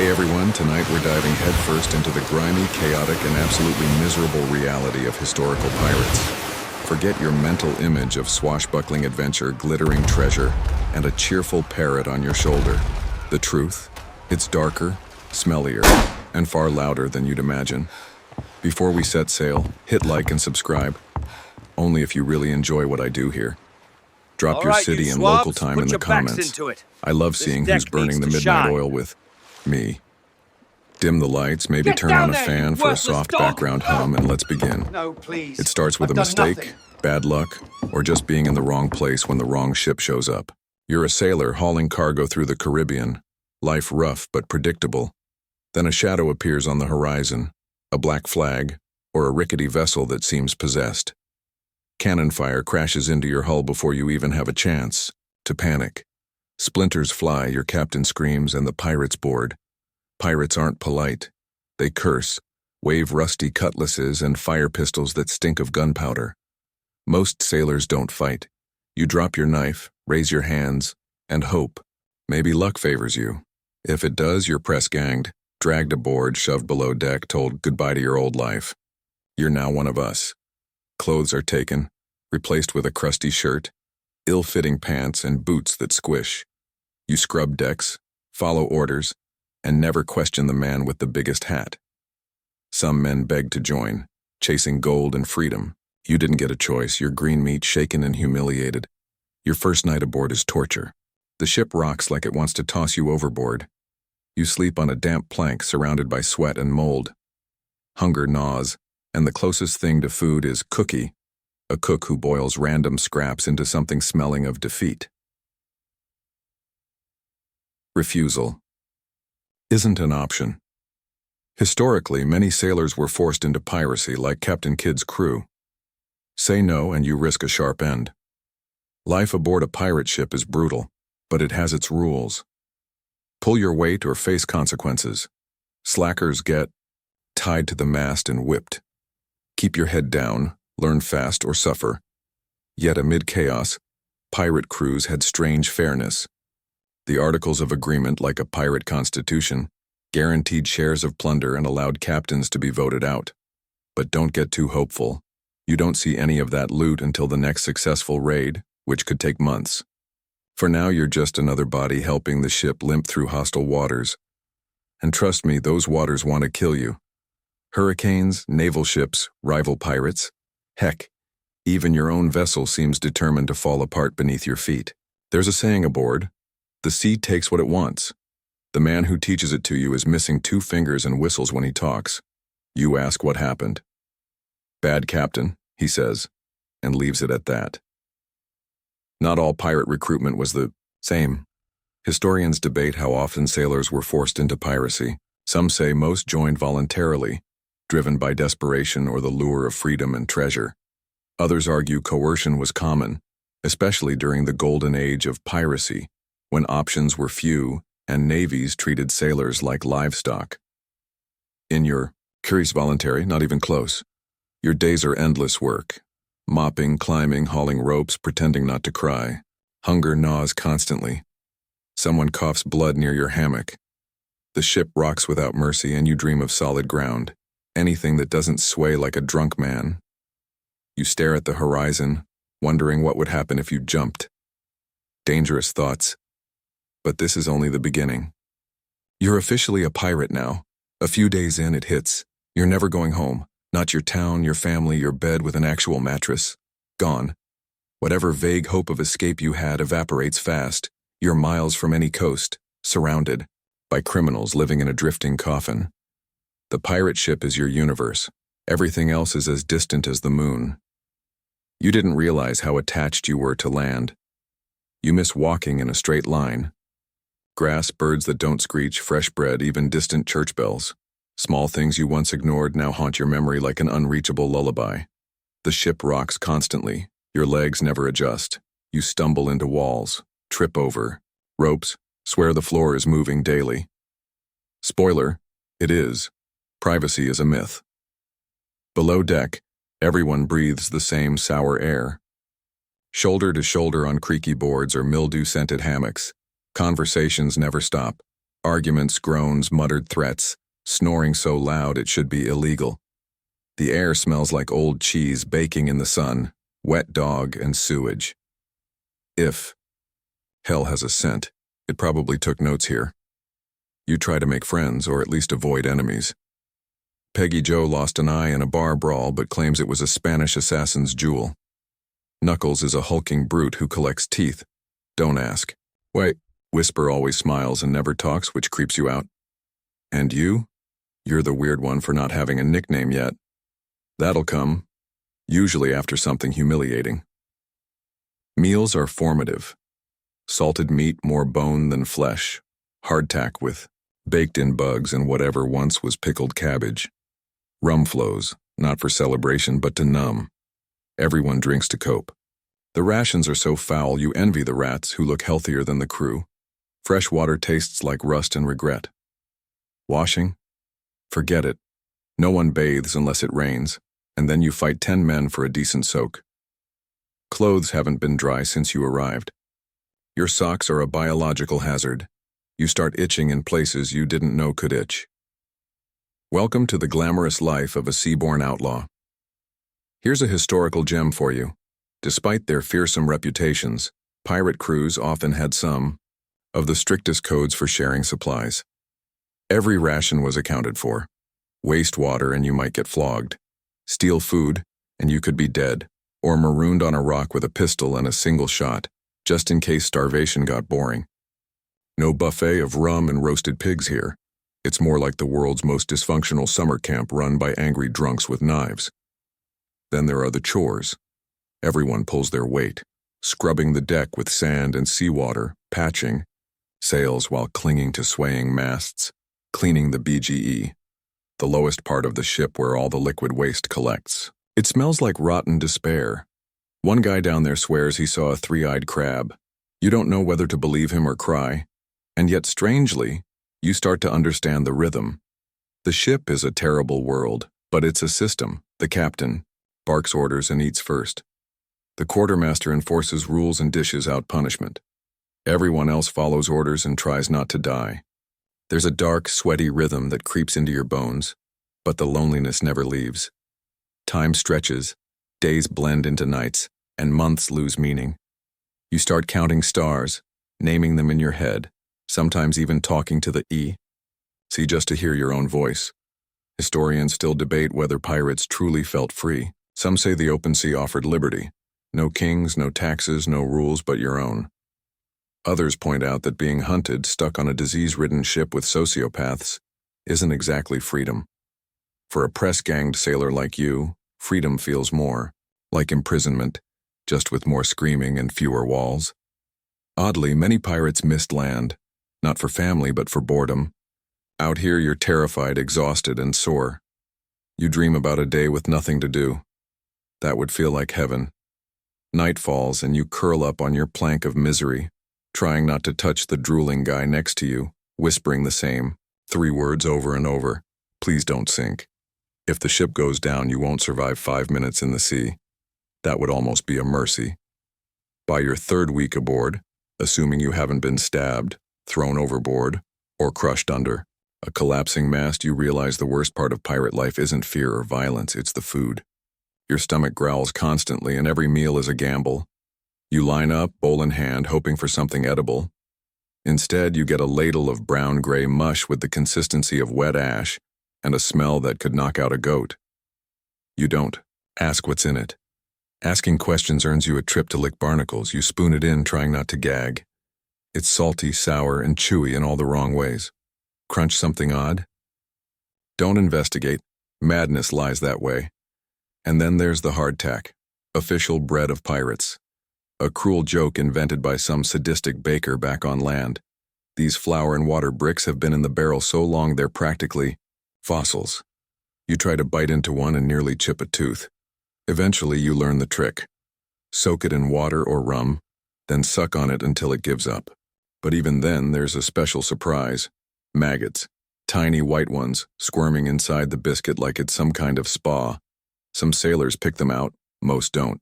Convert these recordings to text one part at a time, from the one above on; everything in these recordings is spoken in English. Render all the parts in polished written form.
Hey everyone, tonight we're diving headfirst into the grimy, chaotic, and absolutely miserable reality of historical pirates. Forget your mental image of swashbuckling adventure, glittering treasure, and a cheerful parrot on your shoulder. The truth? It's darker, smellier, and far louder than you'd imagine. Before we set sail, hit like and subscribe. Only if you really enjoy what I do here. Drop your city and local time in the comments. I love seeing who's burning the midnight oil with me. Dim the lights, maybe turn on a fan for a soft background hum, and let's begin. No, please. It starts with a mistake, bad luck, or just being in the wrong place when the wrong ship shows up. You're a sailor hauling cargo through the Caribbean, life rough but predictable. Then a shadow appears on the horizon, a black flag, or a rickety vessel that seems possessed. Cannon fire crashes into your hull before you even have a chance to panic. Splinters fly, your captain screams, and the pirates board. Pirates aren't polite. They curse, wave rusty cutlasses and fire pistols that stink of gunpowder. Most sailors don't fight. You drop your knife, raise your hands, and hope. Maybe luck favors you. If it does, you're press-ganged, dragged aboard, shoved below deck, told goodbye to your old life. You're now one of us. Clothes are taken, replaced with a crusty shirt, ill-fitting pants, and boots that squish. You scrub decks, follow orders, and never question the man with the biggest hat. Some men beg to join, chasing gold and freedom. You didn't get a choice, your green meat shaken and humiliated. Your first night aboard is torture. The ship rocks like it wants to toss you overboard. You sleep on a damp plank surrounded by sweat and mold. Hunger gnaws, and the closest thing to food is cookie, a cook who boils random scraps into something smelling of defeat. Refusal isn't an option. Historically, many sailors were forced into piracy like Captain Kidd's crew. Say no and you risk a sharp end. Life aboard a pirate ship is brutal, but it has its rules. Pull your weight or face consequences. Slackers get tied to the mast and whipped. Keep your head down, learn fast or suffer. Yet amid chaos, pirate crews had strange fairness. The Articles of Agreement, like a pirate constitution, guaranteed shares of plunder and allowed captains to be voted out. But don't get too hopeful. You don't see any of that loot until the next successful raid, which could take months. For now, you're just another body helping the ship limp through hostile waters. And trust me, those waters want to kill you. Hurricanes, naval ships, rival pirates. Heck, even your own vessel seems determined to fall apart beneath your feet. There's a saying aboard, the sea takes what it wants. The man who teaches it to you is missing 2 fingers and whistles when he talks. You ask what happened. Bad captain, he says, and leaves it at that. Not all pirate recruitment was the same. Historians debate how often sailors were forced into piracy. Some say most joined voluntarily, driven by desperation or the lure of freedom and treasure. Others argue coercion was common, especially during the golden age of piracy, when options were few and navies treated sailors like livestock. In your curious voluntary, not even close. Your days are endless work. Mopping, climbing, hauling ropes, pretending not to cry. Hunger gnaws constantly. Someone coughs blood near your hammock. The ship rocks without mercy and you dream of solid ground. Anything that doesn't sway like a drunk man. You stare at the horizon, wondering what would happen if you jumped. Dangerous thoughts. But this is only the beginning. You're officially a pirate now. A few days in, it hits. You're never going home. Not your town, your family, your bed with an actual mattress. Gone. Whatever vague hope of escape you had evaporates fast. You're miles from any coast, surrounded by criminals living in a drifting coffin. The pirate ship is your universe. Everything else is as distant as the moon. You didn't realize how attached you were to land. You miss walking in a straight line. Grass, birds that don't screech, fresh bread, even distant church bells. Small things you once ignored now haunt your memory like an unreachable lullaby. The ship rocks constantly. Your legs never adjust. You stumble into walls, trip over ropes, swear the floor is moving daily. Spoiler, it is. Privacy is a myth. Below deck, everyone breathes the same sour air. Shoulder to shoulder on creaky boards or mildew-scented hammocks, conversations never stop. Arguments, groans, muttered threats, snoring so loud it should be illegal. The air smells like old cheese baking in the sun, wet dog and sewage. If hell has a scent, it probably took notes here. You try to make friends, or at least avoid enemies. Peggy Joe lost an eye in a bar brawl but claims it was a Spanish assassin's jewel. Knuckles is a hulking brute who collects teeth. Don't ask. Wait. Whisper always smiles and never talks, which creeps you out. And you? You're the weird one for not having a nickname yet. That'll come, usually after something humiliating. Meals are formative. Salted meat, more bone than flesh. Hardtack with baked-in bugs and whatever once was pickled cabbage. Rum flows, not for celebration but to numb. Everyone drinks to cope. The rations are so foul you envy the rats who look healthier than the crew. Fresh water tastes like rust and regret. Washing? Forget it. No one bathes unless it rains, and then you fight 10 men for a decent soak. Clothes haven't been dry since you arrived. Your socks are a biological hazard. You start itching in places you didn't know could itch. Welcome to the glamorous life of a seaborne outlaw. Here's a historical gem for you. Despite their fearsome reputations, pirate crews often had some of the strictest codes for sharing supplies. Every ration was accounted for. Waste water and you might get flogged. Steal food and you could be dead, or marooned on a rock with a pistol and a single shot, just in case starvation got boring. No buffet of rum and roasted pigs here. It's more like the world's most dysfunctional summer camp run by angry drunks with knives. Then there are the chores. Everyone pulls their weight, scrubbing the deck with sand and seawater, patching, sails while clinging to swaying masts, cleaning the BGE, the lowest part of the ship where all the liquid waste collects. It smells like rotten despair. One guy down there swears he saw a three-eyed crab. You don't know whether to believe him or cry, and yet strangely, you start to understand the rhythm. The ship is a terrible world, but it's a system. The captain barks orders and eats first. The quartermaster enforces rules and dishes out punishment. Everyone else follows orders and tries not to die. There's a dark, sweaty rhythm that creeps into your bones, but the loneliness never leaves. Time stretches, days blend into nights, and months lose meaning. You start counting stars, naming them in your head, sometimes even talking to the E. See, just to hear your own voice. Historians still debate whether pirates truly felt free. Some say the open sea offered liberty. No kings, no taxes, no rules but your own. Others point out that being hunted, stuck on a disease-ridden ship with sociopaths, isn't exactly freedom. For a press-ganged sailor like you, freedom feels more like imprisonment, just with more screaming and fewer walls. Oddly, many pirates missed land, not for family but for boredom. Out here you're terrified, exhausted, and sore. You dream about a day with nothing to do. That would feel like heaven. Night falls and you curl up on your plank of misery, trying not to touch the drooling guy next to you, whispering the same 3 words over and over. Please don't sink. If the ship goes down, you won't survive 5 minutes in the sea. That would almost be a mercy. By your 3rd week aboard, assuming you haven't been stabbed, thrown overboard, or crushed under a collapsing mast, you realize the worst part of pirate life isn't fear or violence, it's the food. Your stomach growls constantly and every meal is a gamble. You line up, bowl in hand, hoping for something edible. Instead, you get a ladle of brown-gray mush with the consistency of wet ash and a smell that could knock out a goat. You don't ask what's in it. Asking questions earns you a trip to lick barnacles. You spoon it in, trying not to gag. It's salty, sour, and chewy in all the wrong ways. Crunch something odd? Don't investigate. Madness lies that way. And then there's the hardtack, official bread of pirates. A cruel joke invented by some sadistic baker back on land. These flour and water bricks have been in the barrel so long they're practically fossils. You try to bite into one and nearly chip a tooth. Eventually you learn the trick. Soak it in water or rum, then suck on it until it gives up. But even then there's a special surprise. Maggots. Tiny white ones, squirming inside the biscuit like it's some kind of spa. Some sailors pick them out, most don't.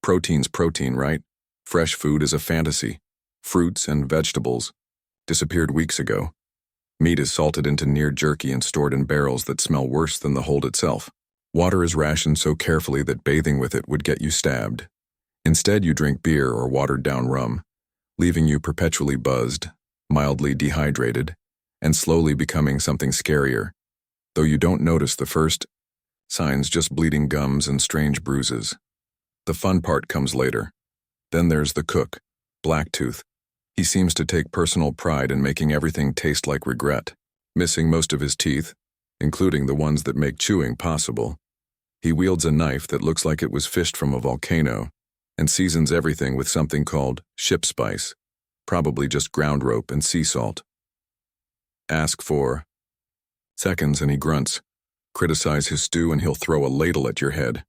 Protein's protein, right? Fresh food is a fantasy. Fruits and vegetables disappeared weeks ago. Meat is salted into near jerky and stored in barrels that smell worse than the hold itself. Water is rationed so carefully that bathing with it would get you stabbed. Instead, you drink beer or watered-down rum, leaving you perpetually buzzed, mildly dehydrated, and slowly becoming something scarier, though you don't notice the first signs, just bleeding gums and strange bruises. The fun part comes later. Then there's the cook, Blacktooth. He seems to take personal pride in making everything taste like regret. Missing most of his teeth, including the ones that make chewing possible, he wields a knife that looks like it was fished from a volcano and seasons everything with something called ship spice, probably just ground rope and sea salt. Ask for seconds and he grunts. Criticize his stew and he'll throw a ladle at your head.